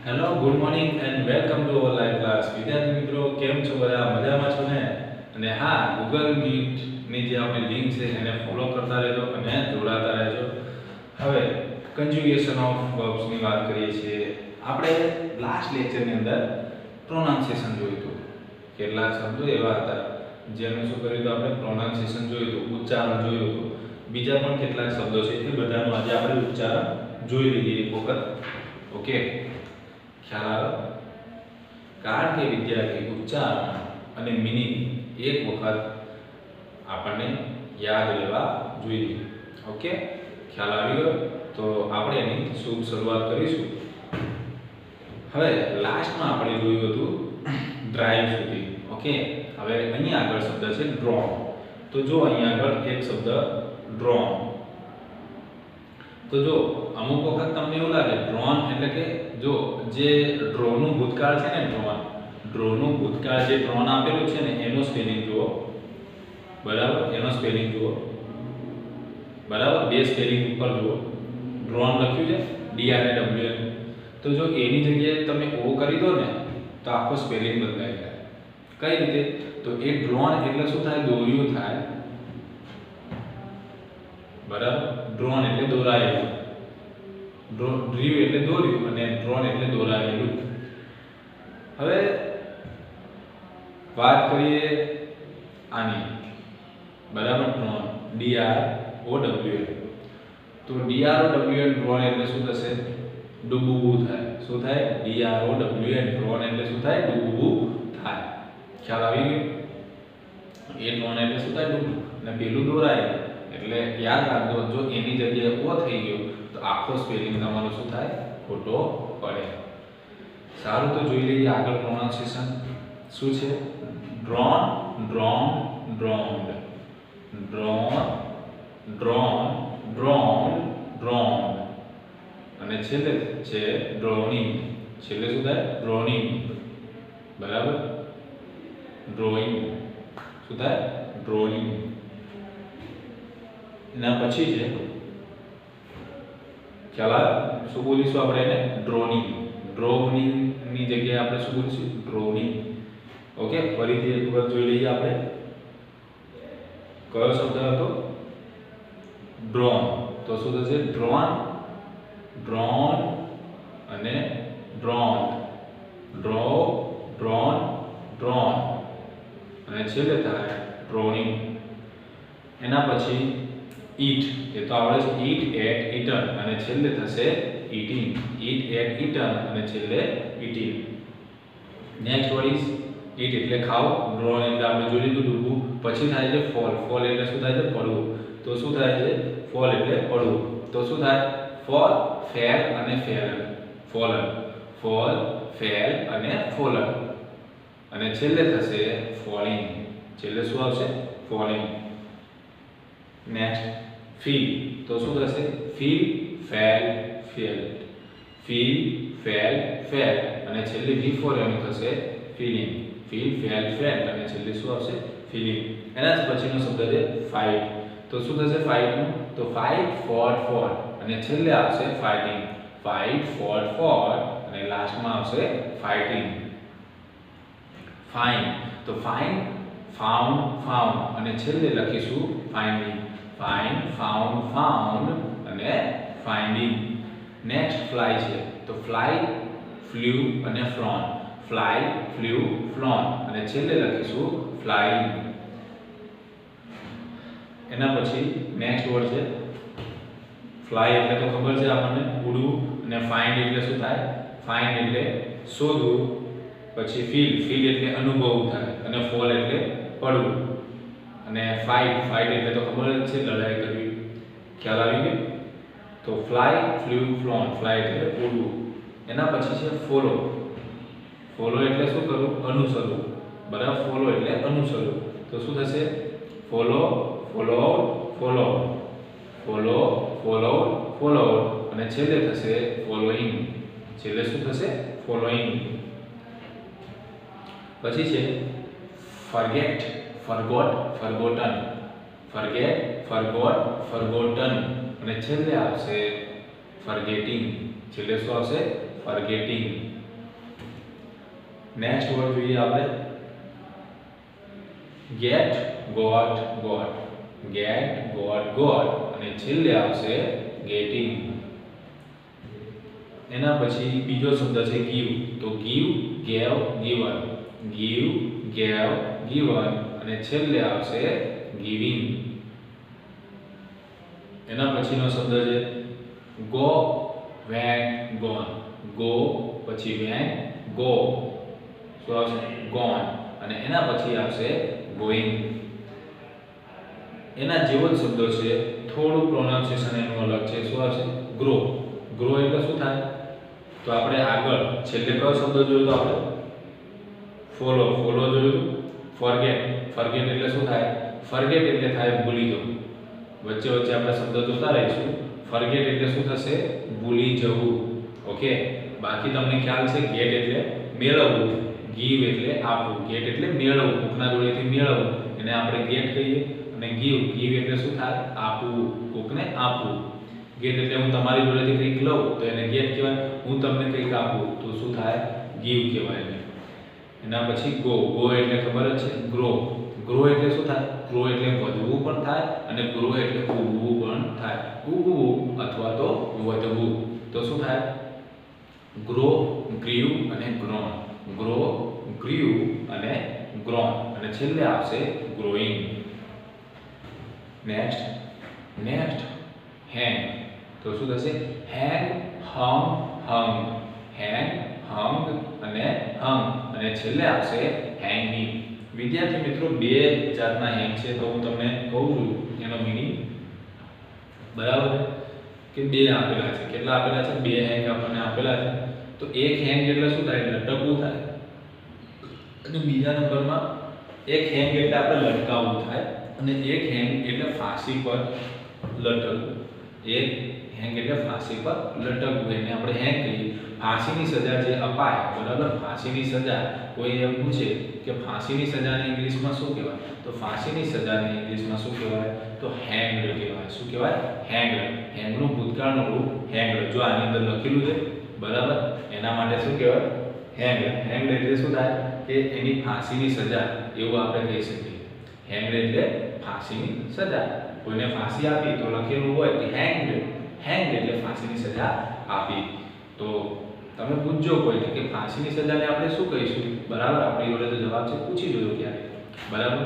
Hello good morning and welcome to our live class. વિદ્યાર્થી મિત્રો કેમ છો? બધા મજામાં છો ને? અને હા, ગૂગલ મીટ ની જે આપણી લિંક છે એને ફોલો કરતા રહેજો અને જોડાતા રહેજો. હવે કન્જ્યુગેશન ઓફ વર્બ્સ ની વાત કરીએ છીએ. આપણે લાસ્ટ લેક્ચર ની અંદર પ્રોનાઉન્સિએશન જોયું હતું. કેટલાક શબ્દો એવા હતા જેનું શું કર્યું હતું? આપણે પ્રોનાઉન્સિએશન જોયું હતું, ઉચ્ચારણ જોયું હતું. બીજા પણ કેટલાક શબ્દો છે એ બધાનું આજે આપણે ઉચ્ચારણ જોઈ લઈએ એક વખત. ઓકે, ખ્યાલ આવે? કારણ કે વિદ્યાર્થી ઉચ્ચારણ અને મિનિંગ એક વખત આપણને યાદ રહેવા જોઈએ. ઓકે, ખ્યાલ આવી ગયો? તો આપણે એની શુભ શરૂઆત કરીશું. હવે લાસ્ટમાં આપણે જોયું હતું ડ્રાઈવ સુધી. ઓકે, હવે અહીંયા આગળ શબ્દ છે ડ્રોન. તો જો અહીંયા આગળ એક શબ્દ ડ્રોન. તો જો અમુક વખત તમને એવું લાગે ડ્રોન એટલે કે જો જે ડ્રોનું ભૂતકાળ છે ને, ડ્રોનું ભૂતકાળ જે ડ્રોન આપેલું છે ને એનો સ્પેલિંગ જુઓ. બરાબર, એનો સ્પેલિંગ જુઓ. બરાબર, બે સ્પેલિંગ ઉપર જુઓ. ડ્રોન લખ્યું છે DRAWN. તો જો એની જગ્યાએ તમે ઓ કરી દો ને તો આખો સ્પેલિંગ બદલાઈ જાય. કઈ રીતે? તો એ ડ્રોન એટલે શું થાય? દોર્યું થાય. બરાબર, ડ્રોન એટલે દોરાયેલું. ડ્રીવ એટલે દોર્યું અને ડ્રોન એટલે દોરાયેલું. હવે વાત કરીએ આની. બરાબર, ડ્રોન DROWN. તો DROWN ડ્રોન એટલે શું થશે? ડૂબવું થાય. શું થાય? DROWN ડ્રોન એટલે શું થાય? ડૂબવું થાય. ખ્યાલ આવી ગયો? એ ડ્રોન એટલે શું થાય? ડૂબવું. અને પેલું દોરાયેલું. એટલે યાદ રાખજો, જો એની જગ્યાએ ઓ થઈ ગયો તો આખો સ્પેલિંગ તમારો શું થાય? ખોટો પડે. સારું, તો જોઈ લઈએ આગળ પ્રોનાઉન્સિએશન શું છે. Drown, drown, drowned. Drown, drown, drown, drowned. અને છેલ્લે છે ડ્રોઈંગ. છેલ્લે શું થાય? ડ્રોઈંગ. બરાબર, ડ્રોઈંગ. શું થાય? ડ્રોઈંગ. એના પછી છે ખ્યાલ શું બોલીશું આપણે એને? ડ્રોનિંગ. ડ્રોનિંગ ની જગ્યાએ આપણે શું બોલીશું? ડ્રોનિંગ. ઓકે, ફરીથી એક વખત જોઈ લઈએ આપણે. કયો શબ્દ હતો? ડ્રોન. તો શું થશે? ડ્રોન, ડ્રોન અને ડ્રોન. Draw, drone, drone. અને છેલ્લે થાય ડ્રોનિંગ. એના પછી ઈટ. એ તો આવડે છે. ઈટ, એટ, ઈટન અને છેલ્લે થશે ઈટિંગ. ઈટ, એટ, ઈટન અને છેલ્લે ઈટિંગ. નેક્સ્ટ વર્ડ ઇઝ ઈટ એટલે ખાવ. ડ્રોન એટલે આપણે જોઈ લીધું ડૂબવું. પછી થાય છે ફોલ. ફોલ એટલે શું થાય છે? પડવું. તો શું થાય છે? ફોલ એટલે પડવું. તો શું થાય? ફોલ, ફેલ અને ફેલ. ફોલન. ફોલ, ફેલ અને ફોલન. અને છેલ્લે થશે ફોલિંગ. છેલ્લે શું આવશે? ફોલિંગ. Next feel. તો શું થશે? Feel, fail, fail. Feel, fail, fail અને છેલ્લે વી ફોર એનું થશે ફીલિંગ. ફીલ, ફેલ, ફેલ અને છેલ્લે શું આવશે? ફીલિંગ. એના જ પછીનો શબ્દ છે ફાઇટ. તો શું થશે ફાઇટનું? તો ફાઇટ, ફોટ, ફોટ અને છેલ્લે આવશે ફાઇટિંગ. ફાઇટ, ફોટ, ફોટ અને લાસ્ટમાં આવશે ફાઇટિંગ. ફાઇન. તો ફાઇન, ફાઉન્ડ, ફાઉન્ડ અને છેલ્લે લખીશું ફાઇન્ડિંગ. ફાઇન, ફાઉન્ડ, ફાઉન્ડ અને ફાઇન્ડિંગ. નેક્સ્ટ ફ્લાય છે. તો ફ્લાય, ફ્લ્યુ અને ફ્લોન. ફ્લાય, ફ્લ્યુ, ફ્લોન અને છેલ્લે લખીશું ફ્લાઇંગ. એના પછી નેક્સ્ટ વર્ડ છે ફ્લાય. એટલે તો ખબર છે આપણને, ઉડવું. અને ફાઇન્ડ એટલે શું થાય? ફાઇન્ડ એટલે શોધવું. પછી ફીલ. ફીલ એટલે અનુભવ થાય. અને ફોલ એટલે પડવું. અને ફાઇટ. ફાઇટ એટલે તો ખબર જ છે, લડાઈ કરવી. ખ્યાલ આવી ગયો? તો ફ્લાય, ફ્લ્યુ, ફ્લોન. ફ્લાય એટલે ઉડવું. એના પછી છે ફોલો. ફોલો એટલે શું કરવું? અનુસરવું. બરાબર, ફોલો એટલે અનુસરવું. તો શું થશે? Follow, follow, follow. Follow, follow, follow અને છેલ્લે થશે ફોલોઈંગ. છેલ્લે શું થશે? ફોલોઈંગ. પછી છે forget, forgot, forgotten. Forget, forgot, forgotten અને છેલ્લે આવશે ફોરગેટિંગ. છેલ્લે શું આવશે? forgetting. નેક્સ્ટ વર્ડ જોઈએ આપણે get, got અને છેલ્લે આવશે getting. એના પછી બીજો શબ્દ છે give. તો give, gave, given અને છેલ્લે આવશે giving. એના પછીનો શબ્દ છે go, went, gone. go પછી went, go શું આવશે gone અને એના પછી આવશે going. એના જેવો જ શબ્દો છે, થોડું પ્રોનાઉન્સિએશન એનું અલગ છે. શું આવશે grow. grow એટલે શું થાય? તો આપણે આગળ છેલ્લે કયો શબ્દ જોયો તો આપણે ફોલો જોયું. forget એટલે શું થાય? forget એટલે થાય ભૂલી જવું. વચ્ચે આપણે શબ્દ જોતા રહીશું. forget એટલે શું થશે? ભૂલી જવું. ઓકે, બાકી તમને ખ્યાલ છે get એટલે મેળવવું, give એટલે આપવું. get એટલે મેળવવું, કોકના જોડેથી મેળવવું, એને આપણે get કહીએ. અને give એટલે શું થાય? આપવું, કોકને આપવું. get એટલે હું તમારી જોડેથી કંઈક લઉં તો એને get કહેવાય. હું તમને કંઈક આપું તો શું થાય? give કહેવાય. એના પછી go એટલે ખબર જ છે grow એટલે શું થાય? grow એટલે વધવું પણ થાય અને grow એટલે ઉગવું પણ થાય. ઉગવું અથવા તો વધવું તો શું થાય? grow, grew અને grown. grow, grew અને grown અને છેલ્લે આવશે growing. Next hang. તો શું થશે? hang, hung અને hung અને છેલ્લે આવશે hanging. વિદ્યાર્થી મિત્રો, બે જાતના હેંગ છે તો હું તમને કહું છું એનો મીનિંગ. બરાબર કે બે આપેલા છે. કેટલા આપેલા છે? બે હેંગ આપણને આપેલા છે. તો એક હેંગ એટલે શું થાય? લટકવું થાય. અને બીજા નંબરમાં એક હેંગ એટલે આપણે લટકાવવું થાય અને એક હેંગ એટલે ફાંસી પર લટકવું. એક હેંગ એટલે ફાંસી પર લટકવું, એને આપણે હેંગ કહીએ. ફાંસીની સજા જે અપાય, બરાબર, ફાંસીની સજા કોઈ એમ પૂછે કે ફાંસીની સજાને ઇંગ્લિશમાં શું કહેવાય? તો ફાંસીની સજાને ઇંગ્લિશમાં શું કહેવાય? તો હેંગ્ડ કહેવાય. શું કહેવાય? હેંગ્ડ. હેંગનું ભૂતકાળનું રૂપ હેંગ્ડ. જો આની અંદર લખેલું છે, બરાબર, એના માટે શું કહેવાય? હેંગ્ડ એટલે શું થાય? કે એની ફાંસીની સજા એવું આપણે કહી શકીએ. હેંગ્ડ એટલે ફાંસીની સજા. કોઈને ફાંસી આપી તો લખેલું હોય કે હેંગ્ડ એટલે ફાંસીની સજા આપી. તો તમે પૂછજો કોઈ કે ફાંસીની સજાને આપણે શું કહીશું? બરાબર, આપણી જોડે તો જવાબ છે, પૂછી જોજો ક્યારે. બરાબર,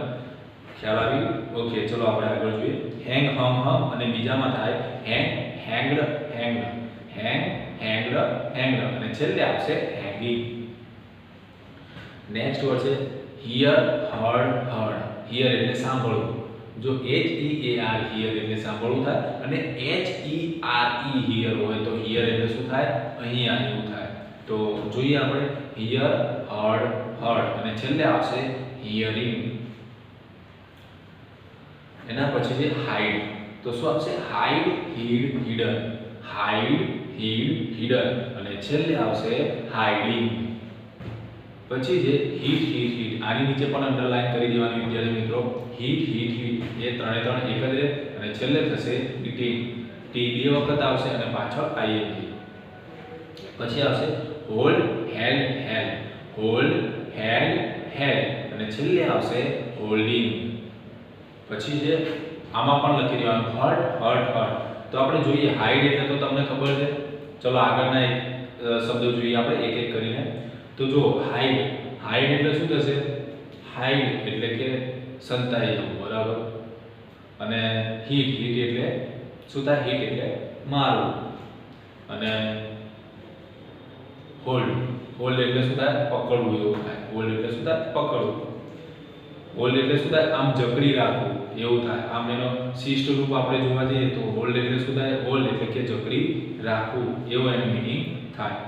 ખ્યાલ આવી? ઓકે, ચલો આપણે આગળ જોઈએ. હેંગ, હમ અને બીજામાં થાય હેંગ્ડ અને છેલ્લે આવશે હેંગિંગ. નેક્સ્ટ વર્ડ છે હિયર, હર્ડ. હિયર એટલે સાંભળવું. જો HEAR હિયર એટલે સાંભળવું થાય અને HERE હિયર હોય તો હિયર એટલે શું થાય? અહીંયા એવું થાય. તો જોઈએ આપણે હિયર, હર્ડ અને છેલ્લે આવશે હિયરિંગ. એના પછી છે હાઇડ. તો શું આવશે? હાઇડ, હિડન અને છેલ્લે આવશે હાઇડિંગ. પછી છે હિટ. આની નીચે પણ અંડરલાઈન કરી દેવાની વિદ્યાર્થી મિત્રો. હિટ એ ત્રણે ત્રણ એક જ રહે અને છેલ્લે થશે ટી. ટી બે વખત આવશે અને પાછળ ING. પછી આવશે હોલ્ડ, હેલ્ડ અને છેલ્લે આવશે હોલ્ડિંગ. પછી છે આમાં પણ લખી દેવાનું હર્ટ. તો આપણે જોઈએ હાઇડ એટલે તો તમને ખબર છે. ચલો આગળના એક શબ્દો જોઈએ આપણે એક એક કરીને. તો જો હાઇડ એટલે શું થશે? હાઇડ એટલે કે સંતાઈ જવું, બરાબર. અને હિટ એટલે શું થાય? હિટ એટલે મારવું. અને હોલ્ડ એટલે શું થાય? પકડવું એવું થાય. હોલ્ડ એટલે શું થાય? પકડવું. હોલ્ડ એટલે શું થાય? આમ જકડી રાખવું એવું થાય. આમ એનો શિષ્ટ રૂપ આપણે જોવા જઈએ તો હોલ્ડ એટલે શું થાય? હોલ્ડ એટલે કે જકડી રાખવું એવો એનો મીનિંગ થાય.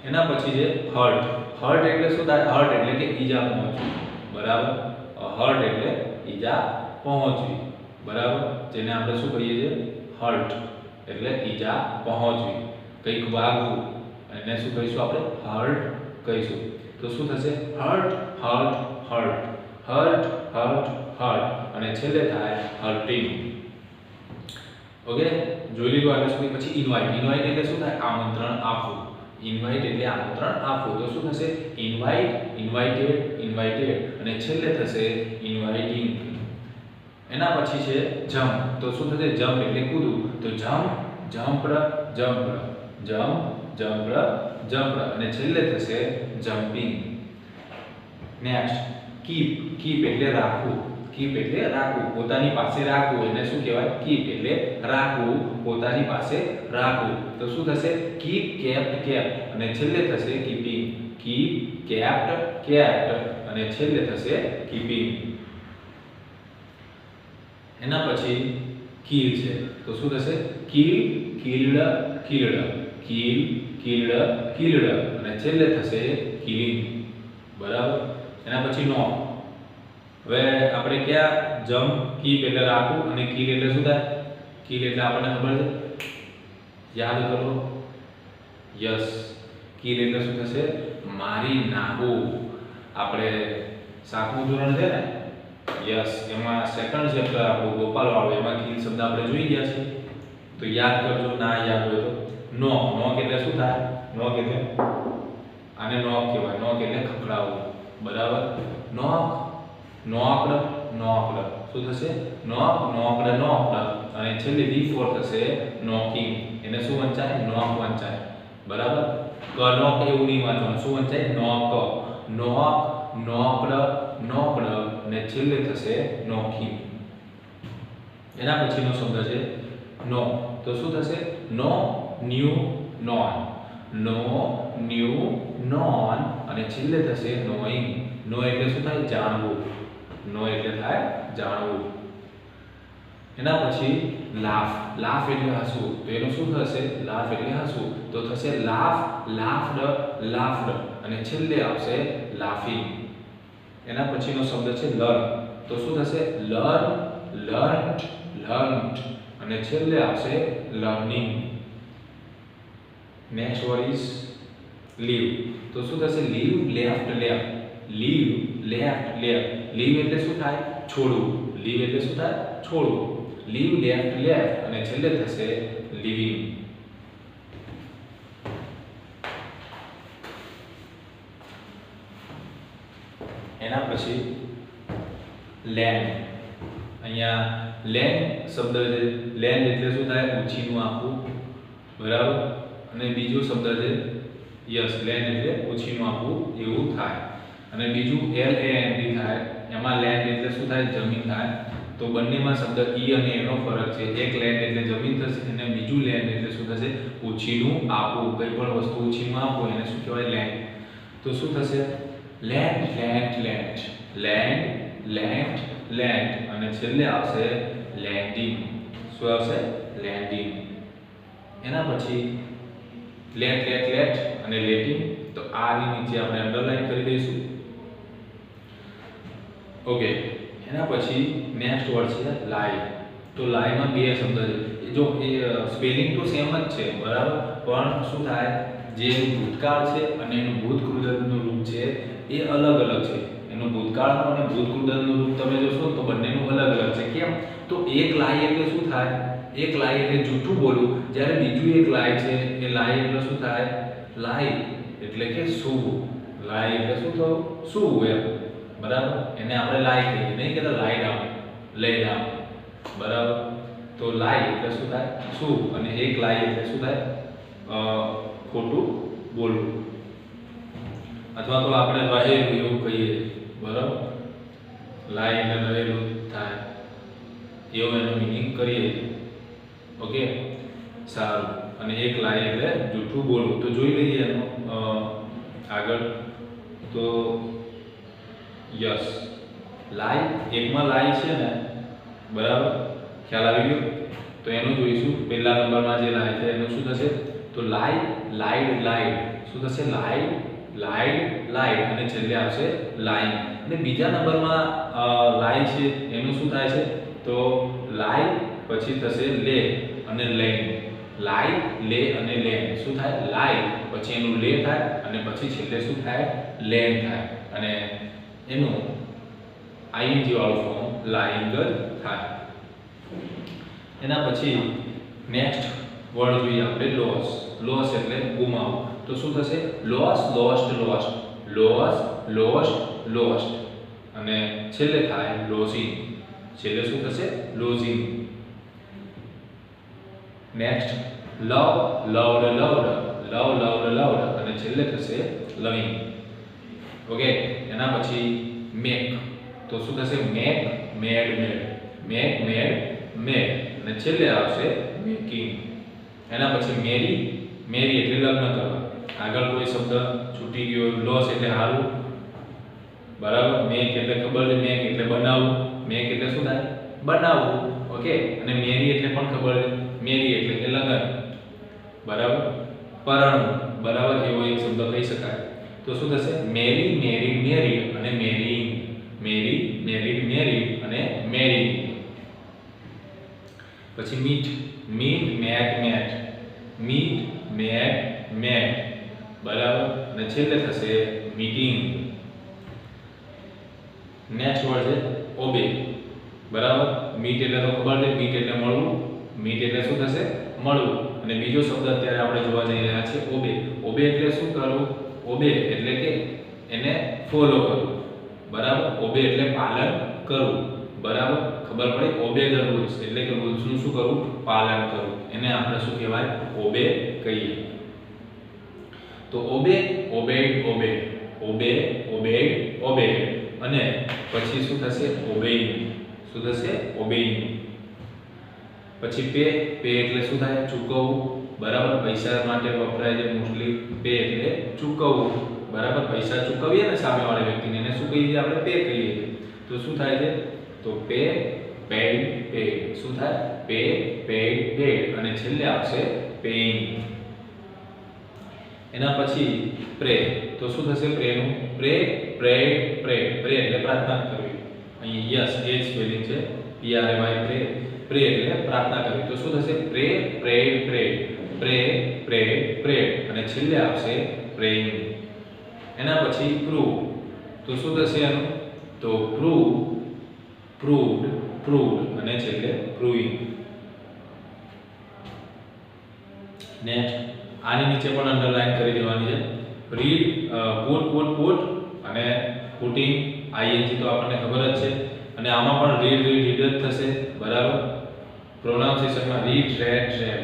એના પછી છે હર્ટ એટલે શું થાય? હર્ટ એટલે કે ઈજા પહોંચવી, બરાબર. હર્ટ એટલે ઈજા પહોંચવી, બરાબર. જેને આપણે શું કહીએ છીએ? હર્ટ એટલે ઈજા પહોંચવી, કંઈક વાગવું. એને શું કહીશું આપણે? હર્ટ કહીશું. તો શું થશે? હર્ટ અને છેલ્લે થાય હર્ટિંગ. ઓકે, જોઈ લીધું આગળ સુધી. પછી ઇન્વાઇટ એટલે શું થાય? આમંત્રણ આપવું. ઇન્વાઇટ એટલે આમંત્રણ આપવું. તો શું થશે? ઇન્વાઇટ, ઇન્વાઇટેડ, ઇન્વાઇટેડ અને છેલ્લે થશે ઇન્વાઇટિંગ. એના પછી છે જમ્પ. તો શું થશે? જમ્પ એટલે કૂદવું. તો jump, jumped, jumped, jump, jumped, jumped અને છેલ્લે થશે જમ્પિંગ. Next keep. કીપ એટલે રાખવું. કીપ એટલે રાખવું, પોતાની પાસે રાખવું. એને શું કહેવાય? કીપ એટલે રાખવું, પોતાની પાસે રાખવું. તો શું થશે? કીપ, કેપ્ટ, કેપ્ટ અને છેલ્લે થશે કીપિંગ. કીપ, કેપ્ટ, કેપ્ટ અને છેલ્લે થશે કીપિંગ. એના પછી કિલ છે. તો શું થશે? Kill, killed, killed, kill, killed, killed અને છેલ્લે થશે કિલિંગ. બરાબર. એના પછી નો. હવે આપણે ક્યાં જમ્પ, કીપ એટલે રાખવું અને કિલ એટલે શું થાય? કિલ એટલે આપણને ખબર છે, યાદ કરો. યસ, કિલ એટલે શું થશે? મારી નાખવું. આપણે 7મું ધોરણ છે ને, યસ, એમાં સેકન્ડ ચેપ્ટર આપણું ગોપાલ વાળું, એમાં કિલ શબ્દ આપણે જોઈ ગયા છે. તો યાદ કરજો, ના યાદ હોય તો. નોક. નોક એટલે શું થાય? નોક એટલે આને નોક કહેવાય. નોક એટલે ખખડાવવું. બરાબર. નોક, નોકડ, નોકડ. શું થશે? નોક, નોકડ, નોકડ અને છેલ્લે D4 થશે નોકિંગ. એને શું વંચાય? નોક વંચાય. બરાબર. કનોક એવું નહીં વાંચવાનું. શું વંચાય? નોક, નોક, નોકડ, નોકડ અને છેલ્લે થશે નોકિંગ. એના પછીનો શબ્દ છે નો. તો શું થશે? નો, ન્યુ, નોન. નો, ન્યુ, નોન અને છેલ્લે થશે નોઈંગ. નો એટલે શું થાય? જાણવું. નો એટલે થાય જાણવું. એના પછી લાફ. લાફ એટલે હસવું. તો એનું શું થશે? લાફ એટલે હસવું. તો થશે લાફ, લાફડ, લાફડ અને છેલ્લે આવશે લાફિંગ. એના પછીનો શબ્દ છે લર્ન. તો શું થશે? લર્ન, લર્ન્ટ, લર્ન્ટ અને છેલ્લે આવશે learning. Next word is leave. તો શું થશે? Leave, left, left, leave, left, left. Leave એટલે શું થાય? છોડવું. લીવ એટલે શું થાય? છોડવું. લીવ, લેફ્ટ, લેફ્ટ અને છેલ્લે થશે લિવિંગ. એના પછી લેન્ડ. અહીંયા લેન્ડ શબ્દ છે. લેન્ડ એટલે શું થાય? ઉછીનું આપવું. બરાબર. અને બીજો શબ્દ છે યસ, લેન્ડ એટલે ઉછીનું આપવું એવું થાય. અને બીજું LAND થાય. એમાં લેન્ડ એટલે શું થાય? જમીન થાય. તો બંનેમાં શબ્દ ઈ અને એનો ફરક છે. એક લેન્ડ એટલે જમીન થશે અને બીજું લેન્ડ એટલે શું થશે? ઉછીનું આપવું. કોઈ પણ વસ્તુ ઉછીનું આપવું એને શું કહેવાય? લેન્ડ. તો શું થશે? Land, land, land, land, land, land અને છેલ્લે આવશે લેન્ડિંગ. શું આવશે? લેન્ડિંગ. એના પછી લેટ, લેટ, લેટ અને લેટિંગ. તો આની નીચે આપણે અંડરલાઈન કરી દઈશું. ઓકે. એના પછી નેક્સ્ટ વર્ડ છે લાઈ. તો લાઈમાં બે શબ્દ છે. જો એ સ્પેલિંગ તો સેમ જ છે, બરાબર, પણ શું થાય? જે ભૂતકાળ છે અને એનું ભૂતકૃદંતનું રૂપ છે એ અલગ અલગ છે. એનું ભૂતકાળનું અને ભૂતકૃદંતનું રૂપ તમે જોશો તો બંનેનું અલગ અલગ છે. કેમ? તો એક લાઈ એટલે શું થાય? એક લાઈ એટલે જૂઠું બોલવું. જ્યારે બીજું એક લાઈ છે એ લાઈ એટલે શું થાય? લાઈ એટલે કે સૂવું. લાઈ એટલે શું થયું? સૂવું એમ. બરાબર. એને આપણે લાઈ કહીએ, નહીં કહેતા લાઈ ડાઉન, લઈ ડાઉન. બરાબર. તો લાઈ એટલે શું થાય? સૂવું. અને એક લાઈ એટલે શું થાય? ખોટું બોલવું. અથવા તો આપણે રહેલું એવું કહીએ. બરાબર. લાઈ એટલે રહેલું થાય એવો એનો મીનિંગ કરીએ. ઓકે, સારું. અને એક લાઈ એટલે જૂઠું બોલવું. તો જોઈ લઈએ એનો આગળ. તો યસ, લાઈ, એકમાં લાઈ છે ને, બરાબર, ખ્યાલ આવી ગયો? તો એનું જોઈશું. પહેલા નંબરમાં જે લાઈ છે એનું શું થશે? તો લાઈ, લાઈડ, લાઈડ. શું થશે? લાઈડ, લાઈડ, લાઈડ અને છેલ્લે આવશે લાઈન. અને બીજા નંબરમાં લાઈ છે એનું શું થાય છે? તો લાઈ પછી થશે લે અને લેન. લાઈ, લે અને લેન. શું થાય? લાઈ પછી એનું લે થાય અને પછી છેલ્લે શું થાય? લેન થાય. અને એનું ING વાળું ફોર્મ લાઈંગ જ થાય. એના પછી નેક્સ્ટ વર્ડ જોઈએ આપણે લોસ. લોસ એટલે ગુમાવવું. તો શું થશે? Loss lost lost, loss lost lost, અને છેલ્લે થાય લોઝિંગ. છેલ્લે શું થશે? લોઝિંગ. નેક્સ્ટ લવ લવડ લવડ, લવ લવડ લવડ, અને છેલ્લે થશે લવિંગ. ઓકે. એના પછી મેક. તો શું થશે? મેક મેડ મેડ, મેક મેડ મેડ, અને છેલ્લે આવશે મેકિંગ. એના પછી મેરી. મેરી એટલે લગ્ન કરવા. આગળ કોઈ શબ્દ છૂટી ગયો. લોસ એટલે હારું, બરાબર. મેક એટલે ખબર છે, મેક એટલે બનાવવું. મેક એટલે શું થાય? બનાવવું. ઓકે. અને મેરી એટલે પણ ખબર છે, મેરી એટલે કે લગ્ન, બરાબર. પરણવું, બરાબર. એવો એક શબ્દ કહી શકાય. તો શું થશે? મેરી મેરીડ મેરીડ, અને મેરીંગ. મેરી મેરીડ મેરીડ, અને મેરીંગ. પછી meet. Meet met met, meet met met, બરાબર. અને છેલ્લે થશે મીટિંગ. નેક્સ્ટ વર્ડ છે ઓબે, બરાબર. મીટ એટલે તો ખબર છે, મીટ એટલે મળવું. મીટ એટલે શું થશે? મળવું. અને બીજો શબ્દ અત્યારે આપણે જોવા જઈ રહ્યા છે ઓબે. ઓબે એટલે શું કરવું? ઓબે એટલે કે એને ફોલો કરવું, બરાબર. ઓબે એટલે પાલન કરવું, બરાબર. ખબર પડી? ઓબે ધ રૂલ્સ એટલે કે રૂલ્સનું શું કરવું? પાલન કરવું. એને આપણે શું કહેવાય? ઓબે કહીએ. તો ઓબે ઓબેડ ઓબેડ, ઓબે ઓબેડ ઓબેડ, અને પછી શું થશે? ઓબેઇંગ. શું થશે? ઓબેઇંગ. પછી પે. પે એટલે શું થાય? ચૂકવવું, બરાબર. પૈસા માટે વપરાય છે મોસ્ટલી. પે એટલે ચૂકવવું, બરાબર. પૈસા ચૂકવીએ ને સામેવાળા વ્યક્તિને, એને શું કહીએ? આપણે પે કહીએ. તો શું થાય છે? તો પે પેડ પેડ. શું થાય? પે પેડ પેડ, અને છેલ્લે આવશે પેઇંગ. એના પછી પ્રે. તો શું થશે પ્રેનું? પ્રે પ્રેડ પ્રેડ. પ્રે એટલે પ્રાર્થના કરવી. અહીં યસ એ જ સ્પેલિંગ છે, PRAY પ્રે. પ્રે એટલે પ્રાર્થના કરવી. તો શું થશે? પ્રે પ્રેડ પ્રેડ, પ્રે પ્રેડ પ્રેડ, અને છેલ્લે આવશે પ્રેઇંગ. એના પછી પ્રૂવ. તો શું થશે એનું? તો પ્રૂવ પ્રૂવડ પ્રૂવડ, અને છેલ્લે પ્રૂવિંગ. નેક્સ્ટ આની નીચે પણ અંડરલાઈન કરી દેવાની છે. રીડ, પુટ પુટ પુટ, અને પુટિંગ ING તો આપણને ખબર જ છે. અને આમાં પણ રીડ રીડ રીડ જ થશે, બરાબર. પ્રોનાઉન્સિએશનમાં રીડ રેડ રેડ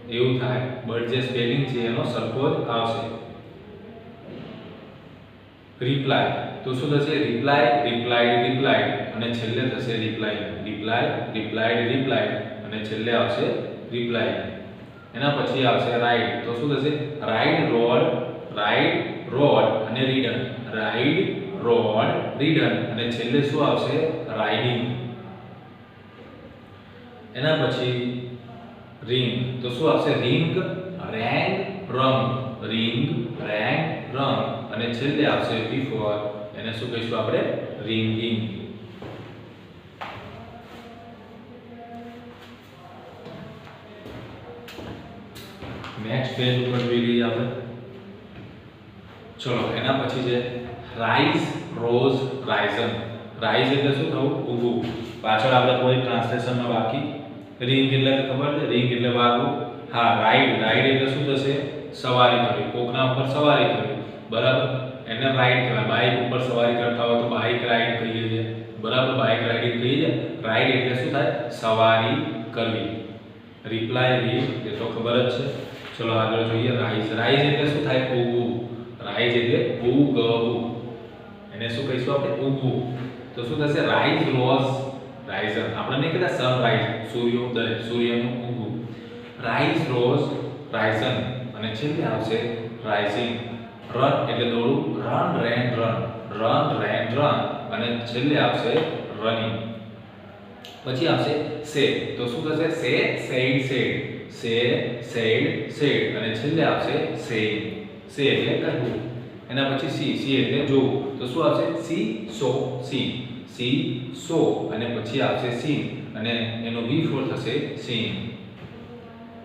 એવું થાય, બટ જે સ્પેલિંગ છે એનો સરખો જ આવશે. રિપ્લાય. તો શું થશે? રિપ્લાય રિપ્લાઇડ રિપ્લાઇડ, અને છેલ્લે થશે રિપ્લાઇંગ. રિપ્લાય રિપ્લાઇડ રિપ્લાઇડ, અને છેલ્લે આવશે રિપ્લાઇંગ. એના પછી આવશે રાઇડ. તો શું થશે? રાઇડ રોડ રોડ, અને રીડન. રાઇડ રોડ રીડન, અને છેલ્લે શું આવશે? રાઇડિંગ. એના પછી રિંગ. તો શું આવશે? રિંગ રેંગ રંગ, રિંગ રેંગ રંગ, અને છેલ્લે આવશે બિફોર. એને શું કહીશું આપણે? રિંગિંગ. નેક્સ્ટ પેજ ઉપર જોઈ લઈએ આપણે. ચલો એના પછી છે રાઇઝ રોઝ રાઇઝન. રાઇઝ એટલે શું થવું? ઊભું. પાછળ આપણે કોઈ ટ્રાન્સલેશનમાં બાકી. રિંગ એટલે ખબર છે? રિંગ એટલે વાગવું. હા, રાઇડ. રાઇડ એટલે શું થશે? સવારી કરવી. કોકના ઉપર સવારી કરવી, બરાબર. એને રાઇડ કહેવાય. બાઇક ઉપર સવારી કરતા હોય તો બાઇક રાઇડ કહીએ છીએ, બરાબર. બાઇક રાઇડિંગ કહીએ છીએ. રાઇડ એટલે શું થાય? સવારી કરવી. રિપ્લાય રીડ એ તો ખબર જ છે. ચલો આગળ જોઈએ. રાઇઝ. રાઇઝ એટલે શું થાય? ઉગવું. રાઇઝ એટલે ઉગવું. એને શું કહીશું આપણે? ઉગવું. તો શું થશે? Rise rose risen. આપણે નહીં કહેતા સનરાઈઝ, સૂર્યોદય, સૂર્યનું ઉગવું. રાઇઝ રોઝ રાઇઝન, અને છેલ્લે આવશે રાઇઝિંગ. રન એટલે દોડવું. Run ran run, run ran run, અને છેલ્લે આવશે રનિંગ. પછી આવશે સે. તો શું થશે? સે સેડ સેડ, સે સેડ સેડ, અને છેલ્લે આવશે સેઇંગ. સે એટલે કહેવું. એના પછી સી. સી એટલે જોવું. તો શું આવશે? સી સો સી, સી સો, અને પછી આવશે સીન, અને એનો V4 થશે સીન.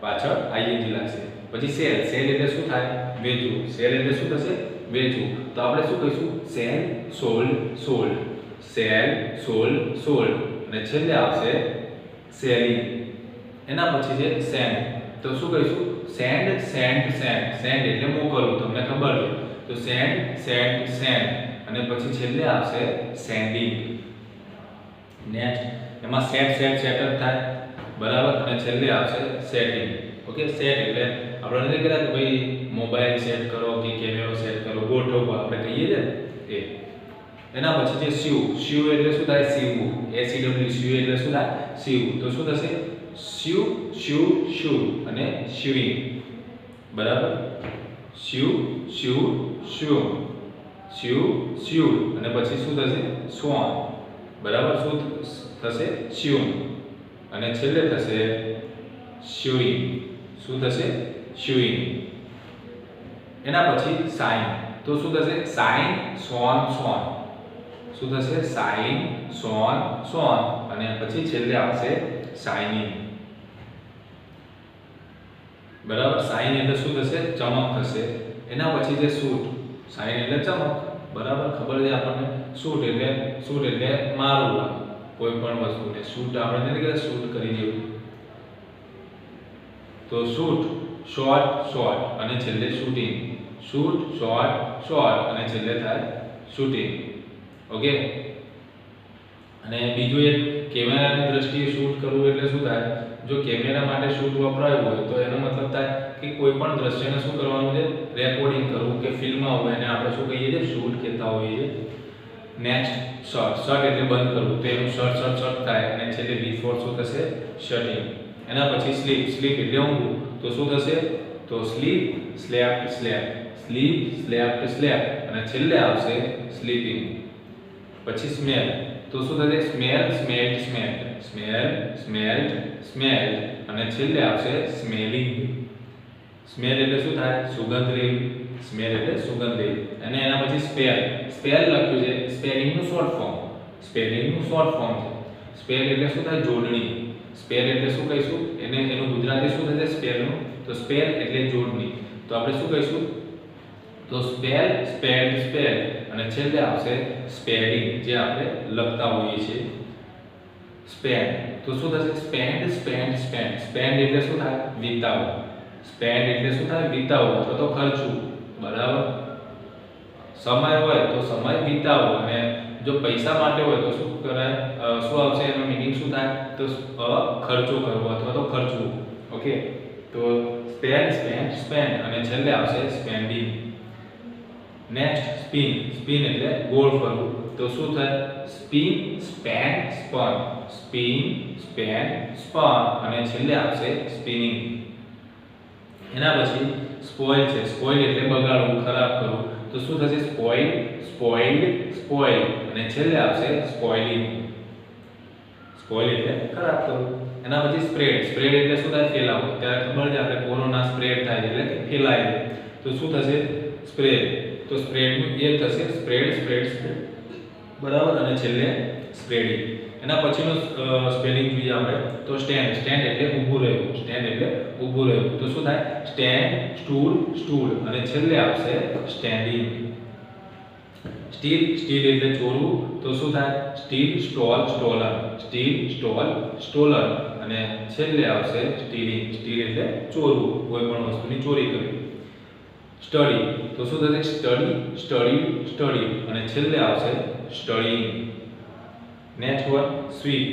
પાછળ ING લાગશે. પછી સેલ. સેલ એટલે શું થાય? વેચવું. સેલ એટલે શું થશે? વેચવું. તો આપણે શું કહીશું? Cell sold sold, cell sold sold, અને છેલ્લે આવશે સેલિંગ. એના પછી છે સેન્ડ. તો શું કહીશું? સેન્ડ સેન્ટ સેન્ટ સેન્ડ એટલે મોકલવું, તમને ખબર છે. તો સેન્ડ સેન્ટ સેન્ટ અને પછી છેલ્લે આવશે સેન્ડિંગ. નેક્સ્ટ એમાં સેટ સેટ સેટ જ થાય, બરાબર, અને છેલ્લે આવશે સેટિંગ. ઓકે, સેટ એટલે આપણે નથી કહેતા કે ભાઈ મોબાઈલ સેટ કરો કે કેમેરો સેટ કરો, ગોઠવવું આપણે કહીએ છે ને એ. એના પછી જે સીવ, સીવ એટલે શું થાય? સીવવું. SEW સીવ એટલે શું થાય? સીવવું. તો શું થશે? સીવ સીવ સીવ અને સીવિંગ, બરાબર. સીવ સીવ સીવ સીવ સીવ અને પછી શું થશે? સ્વન, બરાબર. શું થશે? સીવ અને છેલ્લે થશે સીવિંગ. શું થશે? સીવિંગ. એના પછી સાઇન. તો શું થશે? સાઇન સોન સોન. શું થશે? સાઇન સોન સોન અને પછી છેલ્લે આવશે શાઇનિંગ, બરાબર. સાઇન એટલે શું થશે? ચમક થશે. એના પછી જે શૂટ, સાઇન એટલે ચમક, બરાબર, ખબર છે આપણને. શૂટ એટલે મારવું કોઈ પણ વસ્તુને. શૂટ આપણે નથી કહેતા શૂટ કરી દેવું. તો શૂટ શોટ શોટ અને છેલ્લે શૂટિંગ. શૂટ શોટ શોટ અને છેલ્લે થાય શૂટિંગ. ઓકે. અને બીજું એક કેમેરાની દ્રષ્ટિએ શૂટ કરવું એટલે શું થાય? જો કેમેરા માટે શૂટ વપરાયું હોય તો એનો મતલબ થાય કે કોઈ પણ દ્રશ્યને શું કરવાનું છે? રેકોર્ડિંગ કરવું કે ફિલ્મ હોય એને આપણે શું કહીએ છીએ? શૂટ કહેતા હોઈએ છીએ. નેક્સ્ટ શોટ, શોટ એટલે બંધ કરવું, તો એનું શોટ શોટ શોટ થાય અને છેલ્લે બિફોર શું થશે? શટિંગ. એના પછી સ્લીપ, સ્લીપ એટલે ઊંઘવું, તો શું થશે? તો sleep slept slept, sleep slept slept અને છેલ્લે આવશે સ્લીપિંગ. પછી સ્મેલ, તો શું થશે? સ્મેલ સ્મેલ્ટ સ્મેલ્ટ, સ્મેલ સ્મેલ્ટ સ્મેલ્ટ અને છેલ્લે આવશે સ્મેલિંગ. સ્મેલ એટલે શું થાય? સુગંધ લેવી. સ્મેલ એટલે સુગંધ લેવી. અને એના પછી સ્પેલ, સ્પેલ લખ્યું છે, સ્પેલિંગનું શોર્ટ ફોર્મ, સ્પેલિંગનું શોર્ટ ફોર્મ છે. સ્પેલ એટલે શું થાય? જોડણી. સ્પેલ એટલે શું કહીશું? એનું ગુજરાતી શું થશે? સ્પેલનું. તો સ્પેલ એટલે જોડણી. તો આપણે શું કહીશું? તો સ્પેલ સ્પેલ્ડ સ્પેલ અને છેલ્લે આવશે સ્પેલિંગ, જે આપણે લખતા હોઈએ છીએ. સ્પેન્ડ, તો શું થશે? Spend spend spend. સ્પેન્ડ એટલે શું થાય? વિતાવવું. સ્પેન્ડ એટલે શું થાય? વિતાવવું અથવા તો ખર્ચવું, બરાબર. સમય હોય તો સમય વિતાવવો અને જો પૈસા માટે હોય તો શું કરાય? શું આવશે? એનો મીનિંગ શું થાય? તો ખર્ચો કરવો અથવા તો ખર્ચવું. ઓકે. તો સ્પેન્ડ સ્પેન્ડ સ્પેન્ડ અને છેલ્લે આવશે સ્પેન્ડિંગ. નેક્સ્ટ સ્પિન, સ્પિન એટલે ગોળ ફરવું, તો શું થાય? Spin Spain spun, spin Spain spun અને છેલ્લે આવશે સ્પિનિંગ. એના પછી સ્પોઇલ છે, સ્પોઇલ એટલે બગાડવું, ખરાબ કરવું, તો શું થશે? સ્પોઇલ સ્પોઇલ્ડ સ્પોઇલ અને છેલ્લે આવશે સ્પોઇલિંગ. સ્પોઇલ એટલે ખરાબ કરવું. એના પછી સ્પ્રેડ, સ્પ્રેડ એટલે શું થાય? ફેલાવવું. ત્યારે ખબર છે આપણે કોરોના સ્પ્રેડ થાય એટલે કે ફેલાય છે, તો શું થશે? સ્પ્રેડ. તો સ્પ્રેડનું એ થશે સ્પ્રેડ સ્પ્રેડ સ્પ્રેડ, બરાબર, અને છેલ્લે સ્પ્રેડિંગ. એના પછીનું સ્પેલિંગ જોઈએ આપણે તો સ્ટેન્ડ, સ્ટેન્ડ એટલે ઊભું રહેવું, સ્ટેન્ડ એટલે ઊભું રહેવું, તો શું થાય? સ્ટેન્ડ સ્ટૂલ સ્ટૂલ અને છેલ્લે આવશે સ્ટેન્ડિંગ. સ્ટીલ, સ્ટીલ એટલે ચોરવું, તો શું થાય? સ્ટીલ સ્ટોલ સ્ટોલર, સ્ટીલ સ્ટોલ સ્ટોલર અને છેલ્લે આવશે સ્ટીલિંગ. સ્ટીલ એટલે ચોરવું, કોઈ પણ વસ્તુની ચોરી કરવી. સ્ટડી, તો શું થશે? સ્ટડી સ્ટડી સ્ટડી અને છેલ્લે આવશે સ્ટડીંગ. નેક્સ્ટ વન સ્વીપ,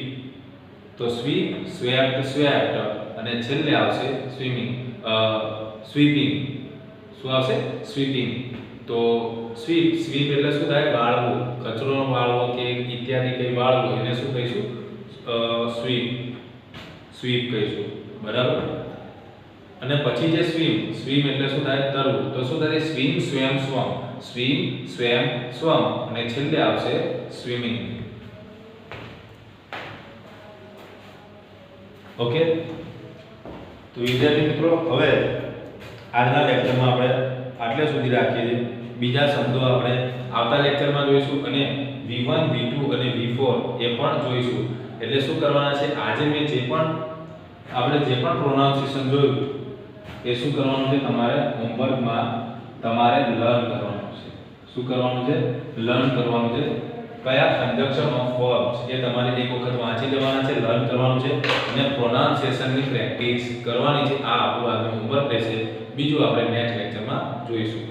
તો સ્વીપ સ્વેપ્ટ સ્વેપ્ટ અને છેલ્લે આવશે સ્વિમિંગ સ્વીપિંગ. શું આવશે? સ્વીપિંગ. તો સ્વીપ, સ્વીપ એટલે શું થાય? વાળવું, કચરો વાળવો કે ઇત્યાદિ કંઈ વાળવું, એને શું કહીશું? સ્વીપ, સ્વીપ કહીશું, બરાબર. અને પછી જે સ્વિમ, સ્વિમ એટલે શું થાય? તરવું, તો શું થાય? સ્વિમ સ્વેમ સ્વમ, સ્વિમ સ્વેમ સ્વમ અને છેલ્લે આવશે સ્વિમિંગ. ઓકે. તો વિદ્યાર્થી મિત્રો, હવે આજના લેક્ચરમાં આપણે આટલે સુધી રાખીએ છીએ. બીજા શબ્દો આપણે આવતા લેક્ચરમાં જોઈશું અને V1 V2 અને V4 એ પણ જોઈશું. એટલે શું કરવાના છે? આજે મેં જે પણ આપણે જે પણ પ્રોનાઉન્સિએશન જોયું એ શું કરવાનું છે? તમારે હોમવર્કમાં તમારે લર્ન કરવાનું છે. શું કરવાનું છે? લર્ન કરવાનું છે. કયા કન્જક્શન ઓફ વર્બ્સ એ તમારે એક વખત વાંચી લેવાના છે, લર્ન કરવાનું છે અને પ્રોનાઉન્સિએશનની પ્રેક્ટિસ કરવાની છે. આ આપણું આજનું હોમવર્ક રહેશે. બીજું આપણે નેક્સ્ટ લેક્ચરમાં જોઈશું.